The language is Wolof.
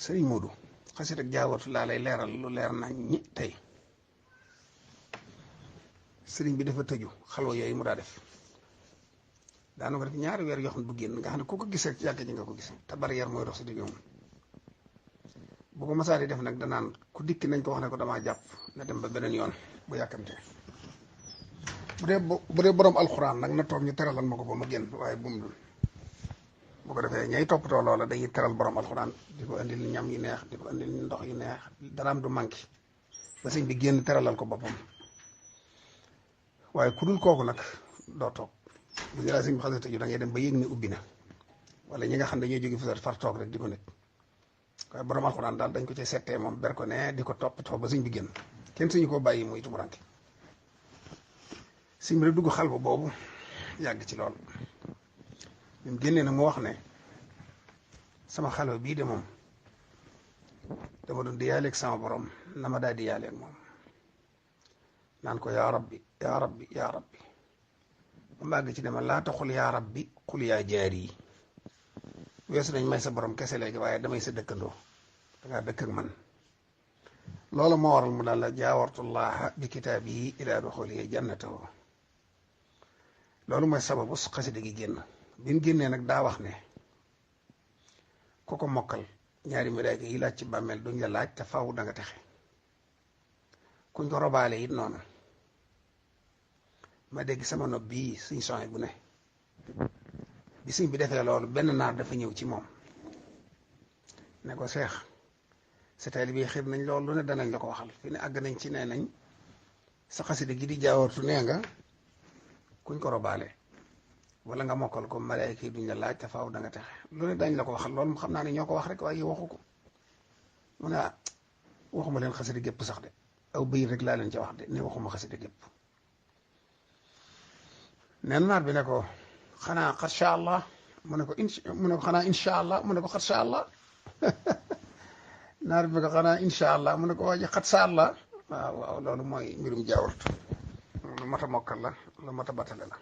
sëriñ Moodu xasida ak jaawartu laa lay leeral lu leer nañ ñi tey. sëriñ bi dafa tëju xalwa yooyu mu daa def daana ko def ñaari weer yoo xam ne du génn nga xam ne ku ko gis rek ci yàgg ji nga ko gis te barrière mooy dox si digg moom. bu ko masaa di def nag danaan ku dikki nañ ko wax ne ko damaa jàpp na dem ba beneen yoon bu yàkkamtee. bu dee borom alxuraan nag na toog ñu teralal ma ko ba ma génn waaye bu mu dul bu ko defee ñay toppatoo loola dañuy teral borom alxuraan di ko indil ñam yu neex di ko indil ndox yu neex daraam du manqué ba sëñ bi génn teralal ko boppam. waaye ku dul kooku nag doo toog bu ñu laa sëñ bi xasee tëju da ngay dem ba yëg ne ubbi na wala ñi nga xam ne dañoo jóge fa far toog rek di ko nekk waaye borom alxuraan daal dañ ko ci settee moom ber ko ne di ko toppatoo ba sëñ bi génn kenn suñu koo bàyyi muy tumuranke. sëñ bi rek dugg xal boobu yàgg ci lool bi mu génnee nag mu wax ne sama xalwa bii de moom dama doon di yaaleeg sama borom na ma daal di yaaleeg moom naan ko yaa rabbi yaa rabbi yaa rabbi ba màgg ci dema laa taxul yaa rabbi xul yaa jaar yi weesu nañ may sa borom kese léegi waaye damay sa dëkkandoo dangaa dëkk ak man loolu moo waral mu daal la jaawartullaha bi kitaabihi ilaa duxulihi jannatahu loolu mooy sababu xasida gi génn bi mu génnee nag daa wax ne ku ko mokkal ñaari malaaka yi laaj ci bàmmeel duñ la laaj te faw da nga texe kuñ ko robaale it noonu ma dégg sama nopp bii suñ soxna bu ne bi suñ bi defee loolu benn naar dafa ñëw ci moom ne ko seex sa taalibe bi xir nañ loolu lu ne danañ la ko waxal fi ne àgg nañ ci nee nañ sa xasida gi di jaawartu nee nga kuñ ko robaale wala nga mokkal ko malaayka yi duñ la laaj te faaw da nga texe lu ne dañ la ko waxal loolu xam naa ne ñoo ko wax rek waaye waxu ko mu ne waxuma leen xasida gépp sax de aw bëy rek laa leen ci wax de ne waxuma xasida gépp neen naar bi ne ko xanaa xarsha allah mu ne ko xanaa insha allah mu ne ko xarsha allah naar bi ne ko xanaa insha allah mu ne ko waaye xarsha allah waaw waaw loolu mooy mbirum jaawartu lu mat a mokkal la lu mat a batale la